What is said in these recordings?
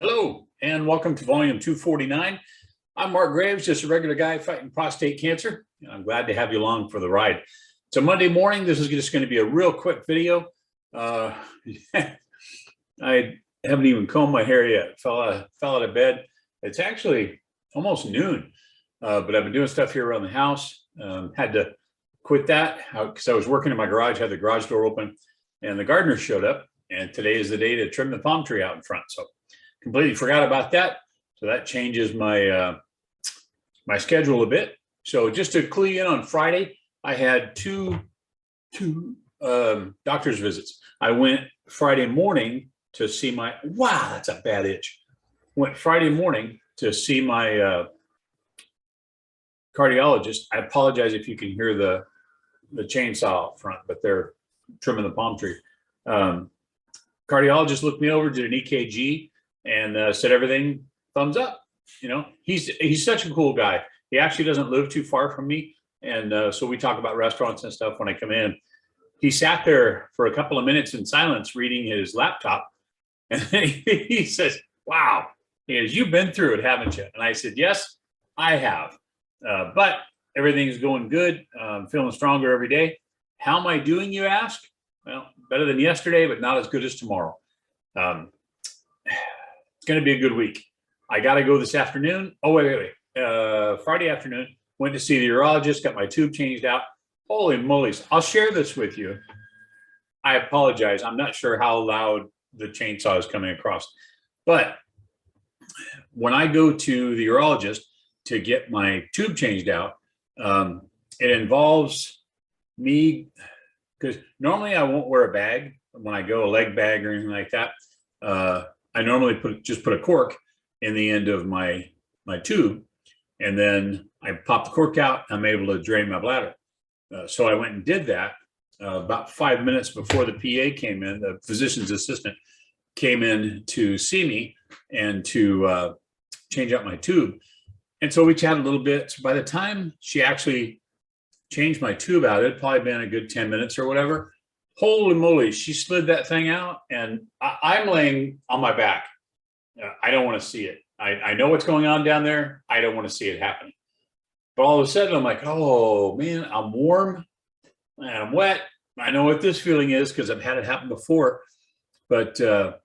Hello, and welcome to volume 249. I'm Mark Graves, just a regular guy fighting prostate cancer, and I'm glad to have you along for the ride. It's a Monday morning. This is just going to be a real quick video. I haven't even combed my hair yet. Fell out of bed. It's actually almost noon, but I've been doing stuff here around the house. Had to quit that because I was working in my garage, had the garage door open, and the gardener showed up, and today is the day to trim the palm tree out in front. So completely forgot about that. So that changes my my schedule a bit. So just to clue you in, on Friday, I had two doctor's visits. I went Friday morning to see my, wow, that's a bad itch. Went Friday morning to see my cardiologist. I apologize if you can hear the chainsaw up front, but they're trimming the palm tree. Cardiologist looked me over, did an EKG, and said everything thumbs up. You know, he's such a cool guy. He actually doesn't live too far from me, and so we talk about restaurants and stuff when I come in. He sat there for a couple of minutes in silence reading his laptop, and then he says, wow, he goes, you've been through it, haven't you? And I said, yes, I have, but everything's going good. I'm feeling stronger every day. How am I doing, you ask? Well, better than yesterday, but not as good as tomorrow. It's going to be a good week. I got to go this afternoon. Oh, wait. Friday afternoon, went to see the urologist, got my tube changed out. Holy moly's. I'll share this with you. I apologize. I'm not sure how loud the chainsaw is coming across. But when I go to the urologist to get my tube changed out, it involves me, because normally I won't wear a bag when I go, a leg bag or anything like that. I normally just put a cork in the end of my tube, and then I pop the cork out. I'm able to drain my bladder. So I went and did that about 5 minutes before the PA came in. The physician's assistant came in to see me and to change out my tube. And so we chatted a little bit. So by the time she actually changed my tube out, it'd probably been a good 10 minutes or whatever. Holy moly, she slid that thing out, and I'm laying on my back. I don't want to see it. I know what's going on down there. I don't want to see it happening. But all of a sudden, I'm like, oh, man, I'm warm and I'm wet. I know what this feeling is because I've had it happen before. But the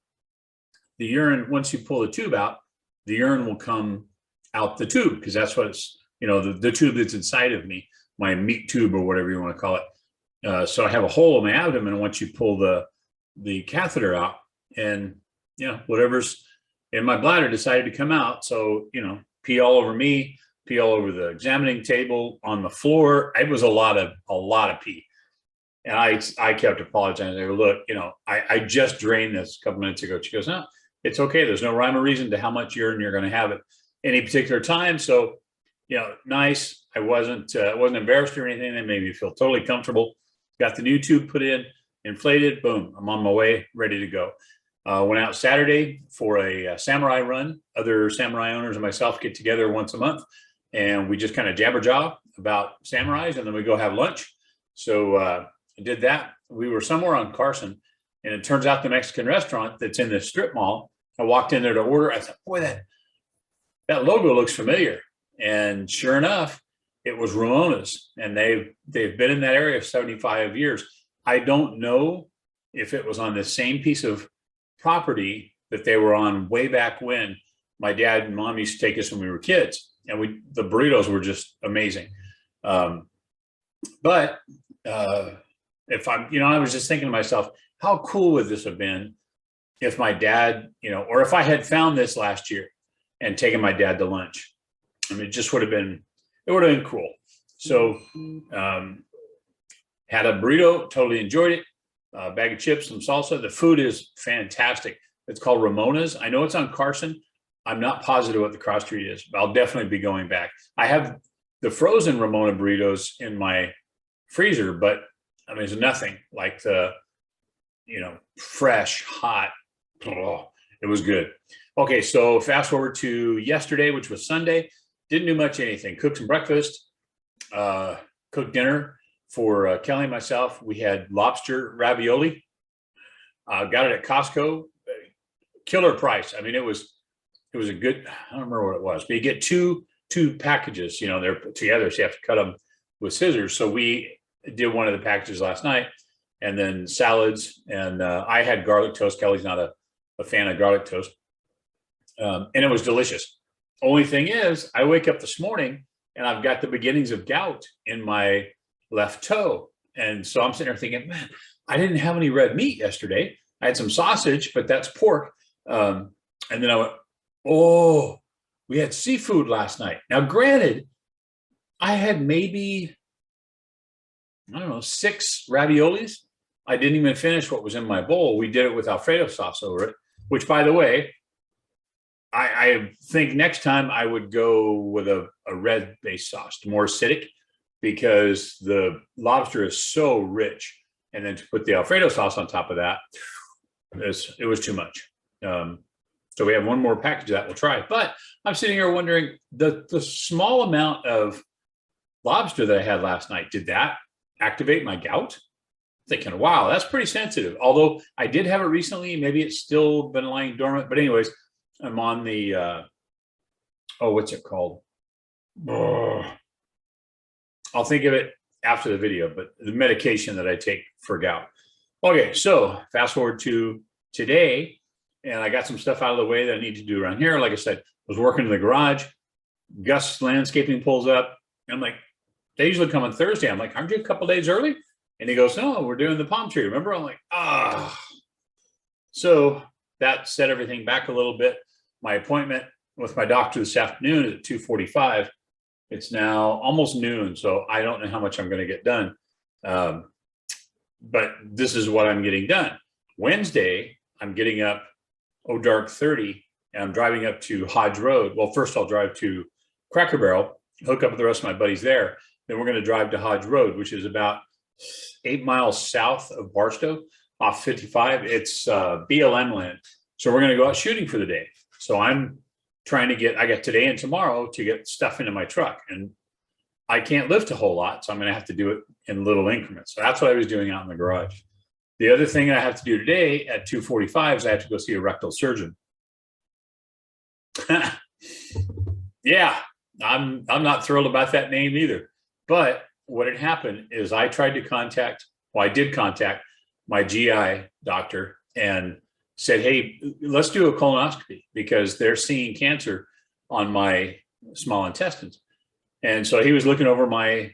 urine, once you pull the tube out, the urine will come out the tube, because that's what it's, you know, the tube that's inside of me, my meat tube or whatever you want to call it. So I have a hole in my abdomen once you pull the catheter out, and, you know, whatever's in my bladder decided to come out. So, you know, pee all over me, pee all over the examining table, on the floor. It was a lot of pee. And I kept apologizing. I go, look, you know, I just drained this a couple minutes ago. She goes, no, it's okay. There's no rhyme or reason to how much urine you're going to have at any particular time. So, you know, nice. I wasn't embarrassed or anything. That made me feel totally comfortable. Got the new tube put in, inflated, boom, I'm on my way, ready to go. Went out Saturday for a samurai run. Other samurai owners and myself get together once a month, and we just kind of jabber jaw about samurais, and then we go have lunch. So I did that. We were somewhere on Carson, and it turns out the Mexican restaurant that's in this strip mall, I walked in there to order. I thought, boy, that logo looks familiar. And sure enough, it was Ramona's, and they've been in that area 75 years. I don't know if it was on the same piece of property that they were on way back when my dad and mom used to take us when we were kids, and the burritos were just amazing. But if I'm, you know, I was just thinking to myself, how cool would this have been if my dad, you know, or if I had found this last year and taken my dad to lunch? I mean, it just would have been cool. So had a burrito, totally enjoyed it. A bag of chips, some salsa. The food is fantastic. It's called Ramona's. I know it's on Carson. I'm not positive what the cross street is, but I'll definitely be going back. I have the frozen Ramona burritos in my freezer, but I mean, there's nothing like the, you know, fresh, hot. Oh, it was good. Okay, so fast forward to yesterday, which was Sunday. Didn't do much anything. Cooked some breakfast, cooked dinner for Kelly and myself. We had lobster ravioli. Got it at Costco. Killer price. I mean, it was it was a good, I don't remember what it was, but you get two packages, you know, they're put together, so you have to cut them with scissors. So we did one of the packages last night, and then salads, and I had garlic toast. Kelly's not a fan of garlic toast, and it was delicious. Only thing is, I wake up this morning and I've got the beginnings of gout in my left toe, and so I'm sitting there thinking, man, I didn't have any red meat yesterday. I had some sausage, but that's pork. And then I went, oh, we had seafood last night. Now, granted, I had maybe, I don't know, 6 raviolis. I didn't even finish what was in my bowl. We did it with Alfredo sauce over it, which, by the way, I think next time I would go with a red-based sauce, more acidic, because the lobster is so rich. And then to put the Alfredo sauce on top of that, it was too much. So we have one more package that we'll try. But I'm sitting here wondering, the small amount of lobster that I had last night, did that activate my gout? Thinking, wow, that's pretty sensitive. Although I did have it recently, maybe it's still been lying dormant. But anyways, I'm on the, what's it called? Oh, I'll think of it after the video, but the medication that I take for gout. Okay, so fast forward to today, and I got some stuff out of the way that I need to do around here. Like I said, I was working in the garage. Gus Landscaping pulls up. And I'm like, they usually come on Thursday. I'm like, aren't you a couple days early? And he goes, no, we're doing the palm tree. Remember? I'm like, So that set everything back a little bit. My appointment with my doctor this afternoon is at 2:45. It's now almost noon, so I don't know how much I'm going to get done. But this is what I'm getting done. Wednesday, I'm getting up, dark 30, and I'm driving up to Hodge Road. Well, first I'll drive to Cracker Barrel, hook up with the rest of my buddies there. Then we're going to drive to Hodge Road, which is about 8 miles south of Barstow off 55. It's BLM land. So we're going to go out shooting for the day. So I'm trying to I got today and tomorrow to get stuff into my truck, and I can't lift a whole lot. So I'm going to have to do it in little increments. So that's what I was doing out in the garage. The other thing I have to do today at 2:45 is I have to go see a rectal surgeon. Yeah, I'm not thrilled about that name either. But what had happened is I did contact my GI doctor and said, hey, let's do a colonoscopy because they're seeing cancer on my small intestines. And so he was looking over my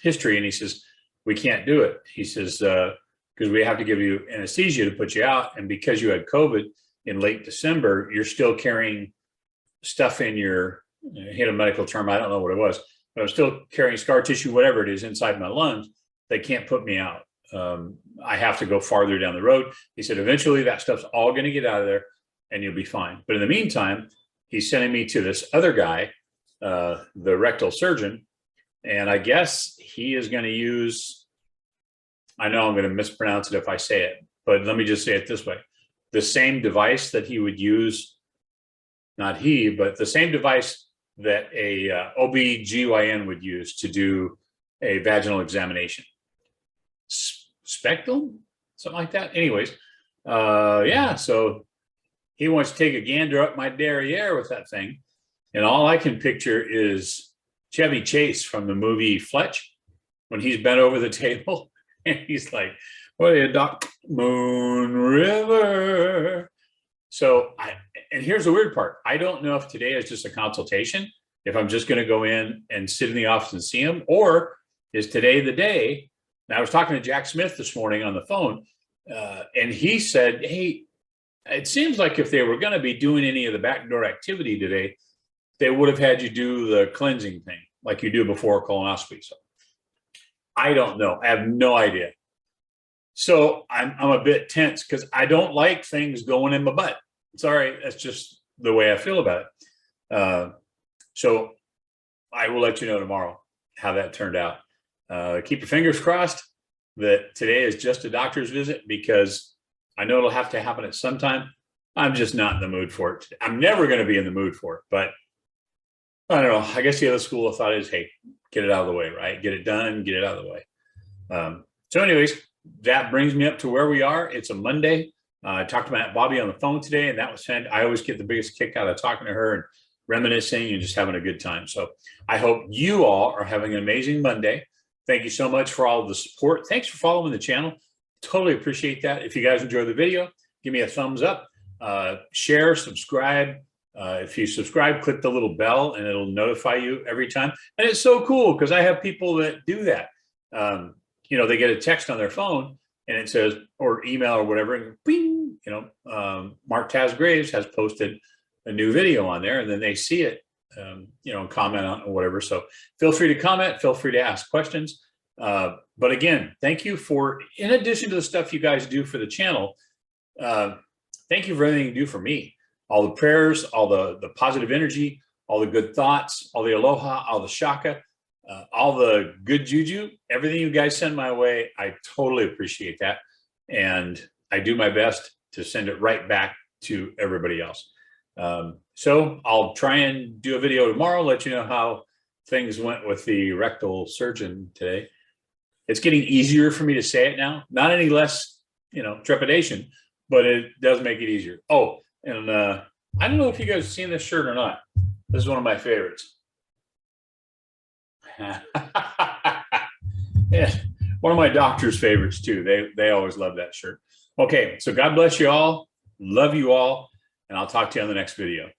history and he says, we can't do it. He says, because we have to give you anesthesia to put you out. And because you had COVID in late December, you're still carrying stuff in your, I hate a medical term, I don't know what it was, but I'm still carrying scar tissue, whatever it is, inside my lungs. They can't put me out. I have to go farther down the road. He said, eventually that stuff's all going to get out of there and you'll be fine. But in the meantime, he's sending me to this other guy, the rectal surgeon. And I guess he is going to use, I know I'm going to mispronounce it if I say it, but let me just say it this way. The same device that he would use, not he, but the same device that a OB-GYN would use to do a vaginal examination. Spectrum, something like that. Anyways, yeah, so he wants to take a gander up my derriere with that thing. And all I can picture is Chevy Chase from the movie Fletch when he's bent over the table and he's like, what are you, Doc? Moon River. So and here's the weird part. I don't know if today is just a consultation, if I'm just going to go in and sit in the office and see him, or is today the day. And I was talking to Jack Smith this morning on the phone, and he said, hey, it seems like if they were going to be doing any of the backdoor activity today, they would have had you do the cleansing thing like you do before a colonoscopy. So I don't know. I have no idea. So I'm a bit tense because I don't like things going in my butt. Sorry, that's just the way I feel about it. So I will let you know tomorrow how that turned out. Keep your fingers crossed that today is just a doctor's visit because I know it'll have to happen at some time. I'm just not in the mood for it. I'm never going to be in the mood for it, but I don't know. I guess the other school of thought is, hey, get it out of the way, right? Get it done, get it out of the way. So anyways, that brings me up to where we are. It's a Monday. I talked to Aunt Bobby on the phone today, and that was fun. I always get the biggest kick out of talking to her and reminiscing and just having a good time. So I hope you all are having an amazing Monday. Thank you so much for all of the support. Thanks for following the channel. Totally appreciate that. If you guys enjoy the video, give me a thumbs up, share, subscribe. If you subscribe, click the little bell and it'll notify you every time. And it's so cool because I have people that do that. They get a text on their phone and it says, or email or whatever, and bing, Mark Tasgraves has posted a new video on there, and then they see it, comment on it or whatever. So feel free to comment, feel free to ask questions. But again, thank you for, in addition to the stuff you guys do for the channel, thank you for everything you do for me. All the prayers, all the positive energy, all the good thoughts, all the aloha, all the shaka, all the good juju, everything you guys send my way. I totally appreciate that. And I do my best to send it right back to everybody else. So I'll try and do a video tomorrow, let you know how things went with the rectal surgeon today. It's getting easier for me to say it now, not any less, trepidation, but it does make it easier. Oh, and I don't know if you guys have seen this shirt or not. This is one of my favorites. Yeah, one of my doctor's favorites too. They always love that shirt. Okay, so God bless you all. Love you all. And I'll talk to you on the next video.